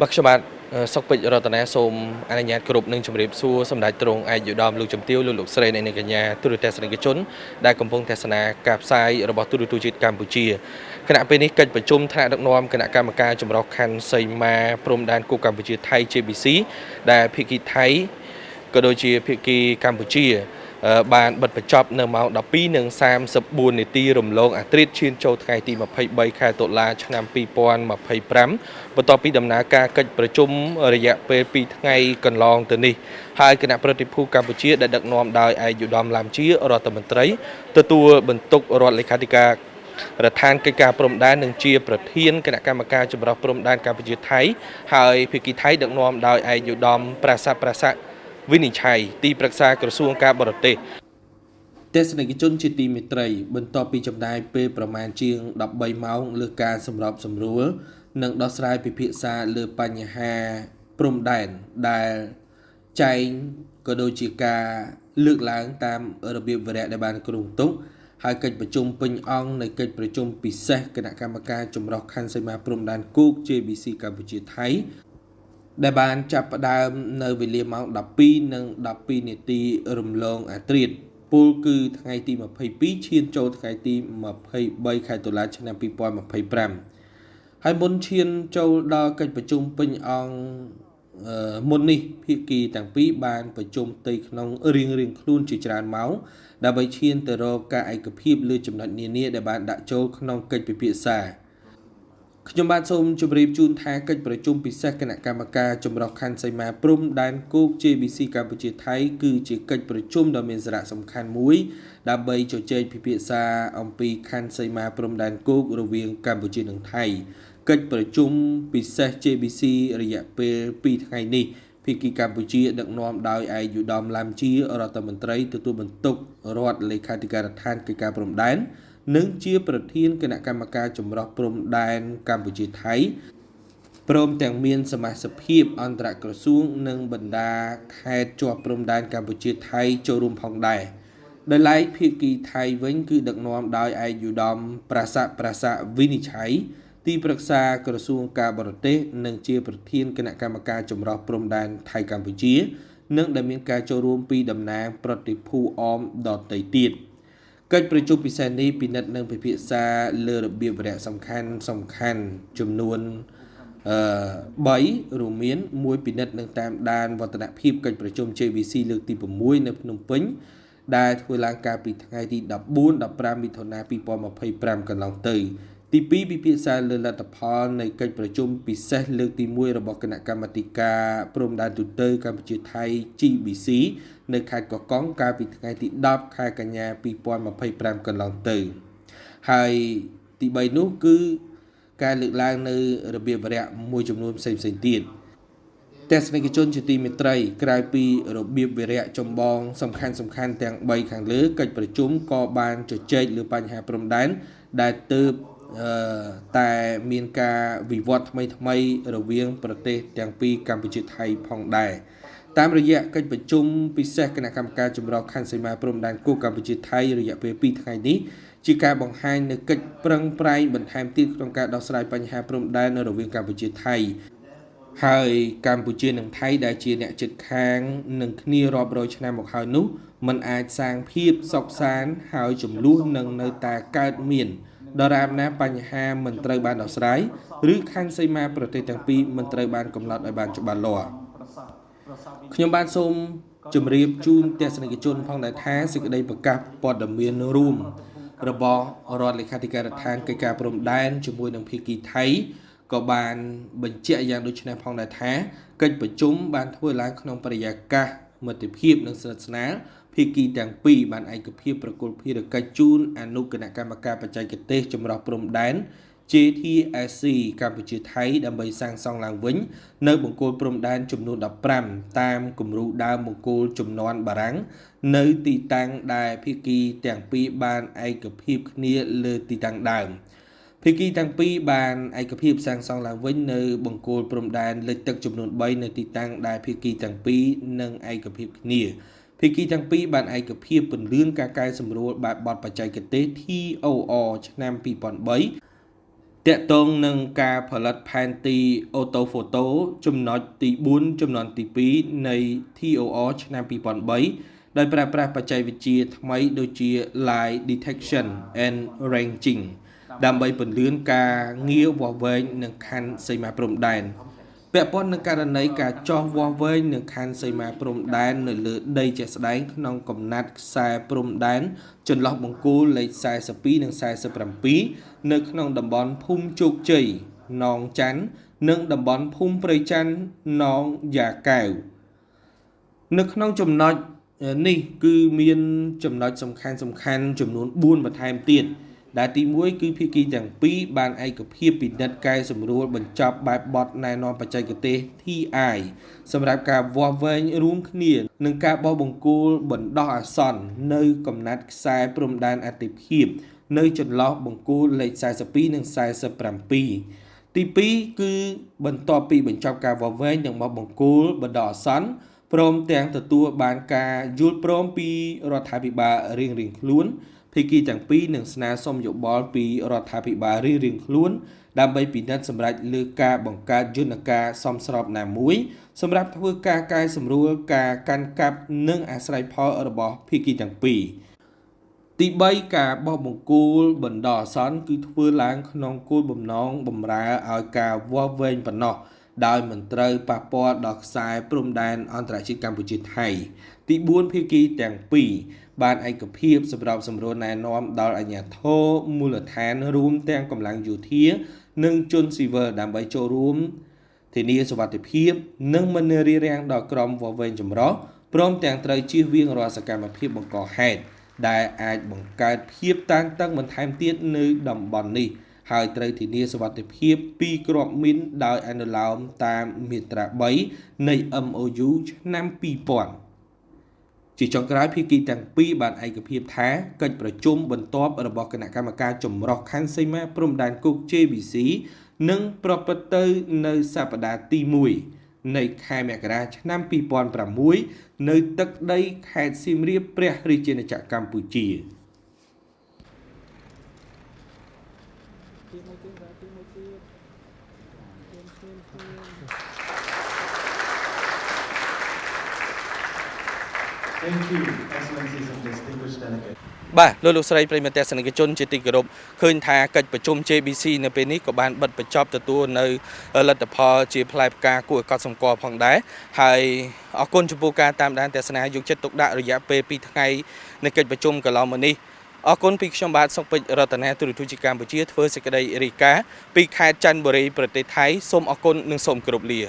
បក្សបាទសុកពេជ្ររតនាសូមអនុញ្ញាតគ្រប់នឹងជម្រាបសួរសម្ដេចទ្រង់ឯកឧត្តមលោកជំទាវលោកស្រីអ្នកនាងកញ្ញាទូរទស្សនិកជនដែលកំពុងទស្សនាការផ្សាយរបស់ទូរទស្សន៍ជាតិកម្ពុជាគណៈពេលនេះកិច្ចប្រជុំថ្នាក់ដឹកនាំគណៈកម្មការចម្រុះខណ្ឌសីមាព្រំដែនគូកម្ពុជាថៃ JBC ដែលភាគីថៃក៏ដូចជាភាគីកម្ពុជាបានបិទបញ្ចប់នៅម៉ោង 12:34 នាទីរំលងអាត្រិតឈានចូលថ្ងៃទី 23 ខែតុលាឆ្នាំ 2025 បន្ទាប់ពីដំណើរការកិច្ចប្រជុំរយៈពេល 2 ថ្ងៃកន្លងទៅនេះហើយគណៈប្រតិភូកម្ពុជាដែលដឹកនាំដោយឯកឧត្តមឡាំជារដ្ឋមន្ត្រីទទួលបន្ទុករដ្ឋលេខាធិការរដ្ឋានកិច្ចការព្រំដែននិងជាប្រធានគណៈកម្មការចម្រុះព្រំដែនកម្ពុជាថៃហើយភាគីថៃដឹកនាំដោយឯកឧត្តមប្រាសាទវិនិច្ឆ័យទីប្រឹក្សាក្រសួងការបរទេសទស្សនិកជនជាទីមេត្រីបន្ទាប់ពីចំណាយពេលប្រមាណជាង13ម៉ោងលើការសម្របសម្រួលនិងដោះស្រាយពិភាក្សាលើបញ្ហាព្រំដែនដែលចែងក៏ដូចជាការលើកឡើងតាមរបៀបវរៈដែលបានគ្រោងទុកហើយកិច្ចប្រជុំពេញអង្គនៃកិច្ចប្រជុំពិសេសគណៈកម្មការចម្រុះខណ្ឌសីមាព្រំដែនគូក JBC កម្ពុជាថៃដែលបានចាប់ផ្ដើមនៅវេលាម៉ោង 12:12 នាទីរំលងអាត្រិតពលគឺថ្ងៃទី 22 ឈានចូលថ្ងៃទី 23 ខែតុលាឆ្នាំ 2025 ហើយមុនឈានចូលដល់កិច្ចប្រជុំពេញអង្គមុននេះភាគីទាំងពីរបានប្រជុំផ្ទៃក្នុងរៀងៗខ្លួនជាច្រើនម៉ោងដើម្បីឈានទៅរកការឯកភាពលើចំណុចនានាដែលបានដាក់ចូលក្នុងកិច្ចពិភាក្សាខ្ញុំបាទសូមជម្រាបជូនថាកិច្ចប្រជុំពិសេសគណៈកម្មការចម្រុះខណ្ឌសីមាព្រំដែនគោក JBC កម្ពុជាថៃគឺជាកិច្ចប្រជុំដ៏មានសារៈសំខាន់មួយដើម្បីជជែកពិភាក្សាអំពីខណ្ឌសីមាព្រំដែនគោករវាងកម្ពុជានិងថៃកិច្ចប្រជុំពិសេស JBC រយៈពេល2ថ្ងៃនេះភាគីកម្ពុជាដឹកនាំដោយឯកឧត្តមឡាំជារដ្ឋមន្ត្រីទទួលបន្ទុករដ្ឋលេខាធិការដ្ឋានកិច្ចការព្រំដែននិងជាប្រធានគណៈកម្មការចម្រុះព្រំដែនកម្ពុជាថៃព្រមទាំងមានសមាជិកភាពអន្តរក្រសួងនិងបណ្ដាខេត្តជាប់ព្រំដែនកម្ពុជាថៃចូលរួមផងដែរដោយឡែកភាគីថៃវិញគឺដឹកនាំដោយឯកឧត្តមប្រាសាទវិនិច្ឆ័យទីប្រឹក្សាក្រសួងការបរទេសនិងជាប្រធានគណៈកម្មការចម្រុះព្រំដែនថៃកម្ពុជានិងដែលមានការចូលរួមពីតំណាងប្រតិភូអមដទៃទៀតកិច្ចប្រជុំពិសេសនេះពិនិត្យនឹងពិភាក្សាលើរបៀបវរៈសំខាន់ចំនួន3រួមមាន1ពិនិត្យនឹងតាមដានវឌ្ឍនភាពកិច្ចប្រជុំ JBC លើកទី6នៅភ្នំពេញដែលធ្វើឡើងកាលពីថ្ងៃទី14-15 មិថុនា 2025 កន្លងទៅទី2ពិភាក្សាលើលទ្ធផលនៃកិច្ចប្រជុំពិសេសលើកទី1របស់គណៈកម្មាធិការព្រំដែនទូតកម្ពុជាថៃ GBC នៅខេត្តកោះកុងកាលពីថ្ងៃទី10ខែកញ្ញា 2025 កន្លងទៅហើយទី3នោះគឺការលើកឡើងនៅរបៀបវរៈមួយចំនួនផ្សេងៗទៀតទស្សនិកជនជាទីមេត្រីក្រៅពីរបៀបវរៈចម្បងសំខាន់ទាំង3ខាងលើកិច្ចប្រជុំក៏បានជជែកលើបញ្ហាព្រំដែនដែលទើបតែមានការវិវត្តថ្មីរវាងប្រទេសទាំងពីរកម្ពុជាថៃផងដែរតាមរយៈកិច្ចប្រជុំពិសេសគណៈកម្មការចម្រុះខណ្ឌសីមាព្រំដែនគូកម្ពុជាថៃរយៈពេល2ថ្ងៃនេះជាការបង្ហាញនូវកិច្ចប្រឹងប្រែងបន្ថែមទៀតក្នុងការដោះស្រាយបញ្ហាព្រំដែនរវាងកម្ពុជាថៃហើយកម្ពុជានិងថៃដែលជាអ្នកជិតខាងនឹងគ្នារាប់រយឆ្នាំមកហើយនោះมันអាចសាងភាពសុខសាន្តហើយចំនួននឹងនៅតែកើតមានដរាបណាបញ្ហាមិនត្រូវបានដោះស្រាយឬខណ្ឌសីមាប្រទេសទាំងពីរមិនត្រូវបានកំណត់ឲ្យបានច្បាស់លាស់ខ្ញុំបានសូមជម្រាបជូនទស្សនិកជនផងដែរថាសេចក្តីប្រកាសព័ត៌មានរួមរបស់រដ្ឋលេខាធិការដ្ឋានកិច្ចការព្រំដែនជាមួយនឹងភាគីថៃក៏បានបញ្ជាក់យ៉ាងដូចនេះផងដែរថាកិច្ចប្រជុំបានធ្វើឡើងក្នុងបរិយាកាសមិត្តភាពនិងស្និទ្ធស្នាលភាគីទាំងពីរបានឯកភាពប្រគល់ភារកិច្ចជូនអនុគណៈកម្មការបច្ចេកទេសចម្រុះព្រំដែន JTSC កម្ពុជាថៃដើម្បីសាងសង់ឡើងវិញនៅបង្គោលព្រំដែនចំនួន15តាមគំរូដើមបង្គោលជំនាន់បារាំងនៅទីតាំងដែលភាគីទាំងពីរបានឯកភាពគ្នាលើទីតាំងដើមភាគីទាំងពីរបានឯកភាពសាងសង់ឡើងវិញនៅបង្គោលព្រំដែនលិចទឹកចំនួន3នៅទីតាំងដែលភាគីទាំងពីរនឹងឯកភាពគ្នាភាគីទាំងពីរបានឯកភាពពន្យាការកែសម្រួលបែបបទបច្ចេកទេស TOR ឆ្នាំ2003 តកតងនឹងការផលិតផែនទីអូតូហ្វូតូចំណុចទី4ចំណុចទី2នៃ TOR ឆ្នាំ2003ដោយប្រើប្រាស់បច្ចេកវិទ្យាថ្មីដូចជា Lie Detection and Ranging ដើម្បីពន្លឿនការងារវាស់វែងនិងខណ្ឌសីមាព្រំដែនពាក់ព័ន្ធនឹងករណីការចោះវាស់វែងនឹងខណ្ឌសីមាព្រំដែននៅលើដីជាក់ស្ដែងក្នុងកំណាត់ខ្សែព្រំដែនចន្លោះបង្គោលលេខ42និង47នៅក្នុងតំបន់ភូមិជោគជ័យនងច័ន្ទនិងតំបន់ភូមិព្រៃច័ន្ទនងយ៉ាកែវនៅក្នុងចំណុចនេះគឺមានចំណុចសំខាន់ចំនួន4បន្ថែមទៀតដែលទី1គឺភាគីទាំងពីរបានឯកភាពពិនិត្យកែសម្រួលបញ្ចប់បែបបទណែនាំបច្ចេកទេស TI សម្រាប់ការវាស់វែងរួមគ្នានឹងការបោះបង្គោលបណ្ដោះអាសន្ននៅកំណាត់ខ្សែព្រំដែនអាទិភាពនៅចន្លោះបង្គោលលេខ42និង47ទី2គឺបន្ទាប់ពីបញ្ចប់ការវាស់វែងនិងបោះបង្គោលបណ្ដោះអាសន្នព្រមទាំងទទួលបានការយល់ព្រមពីរដ្ឋាភិបាលរៀងៗខ្លួនភាគីទាំងពីរនឹងស្នើសុំយោបល់ពីរដ្ឋាភិបាលរៀងៗខ្លួនដើម្បីពិនិត្យសម្រាប់លើការបង្កើតយន្តការសមស្របណាមួយសម្រាប់ធ្វើការកែសម្រួលការកាន់កាប់និងអាស្រ័យផលរបស់ភាគីទាំងពីរទី3ការបោះបង្គោលបណ្ដោះអាសន្នគឺធ្វើឡើងក្នុងគោលបំណងបម្រើឲ្យការវាស់វែងប៉ុណ្ណោះដោយមិនត្រូវប៉ះពាល់ដល់ខ្សែព្រំដែនអន្តរជាតិកម្ពុជាថៃទី4ភាគីទាំងពីរបានឯកភាពសម្រាប់សម្រួលណែនាំដល់អាជ្ញាធរមូលដ្ឋានរួមទាំងកម្លាំងយោធានិងជនស៊ីវិលដើម្បីចូលរួមធានាសុវត្ថិភាពនិងមិនរារាំងដល់ក្រុមវាស់វែងចម្រុះព្រមទាំងត្រូវជៀសវាងរាល់សកម្មភាពបង្កហេតុដែលអាចបង្កើតភាពតានតឹងបន្ថែមទៀតនៅតំបន់នេះហើយត្រូវធានាសុវត្ថិភាពពីគ្រាប់មីនដោយអនុលោមតាមមាត្រា3នៃ MOU ឆ្នាំ2000ជាចុងក្រោយភាគីទាំងពីរបានឯកភាពថាកិច្ចប្រជុំបន្ទាប់របស់គណៈកម្មការចម្រុះខណ្ឌសីមាព្រំដែនគុក JBC នឹងប្រព្រឹត្តទៅនៅសប្តាហ៍ទី1នៃខែមករាឆ្នាំ2006នៅទឹកដីខេត្តសៀមរាបព្រះរាជាណាចក្រកម្ពុជា Thank you, Excellencies and distinguished delegates. បាទលោកស្រីប្រិយមិត្តទស្សនិកជនជាទីគោរពឃើញថាកិច្ចប្រជុំ JBC នៅពេលនេះក៏បានបិទបញ្ចប់ទទួលនៅលទ្ធផលជាផ្លែផ្កាគួរឲ្យកត់សម្គាល់ផងដែរហើយអរគុណចំពោះការតាមដានទស្សនាយកចិត្តទុកដាក់រយៈពេល2ថ្ងៃនៃកិច្ចប្រជុំកន្លងមកនេះអរគុណពីខ្ញុំបាទសុកពេជ្ររតនាទូរទស្សន៍ជាតិកម្ពុជាធ្វើសេចក្តីរាយការណ៍ពីខេត្តច័ន្ទបុរីប្រទេសថៃសូមអរគុណនិងសូមគោរពលា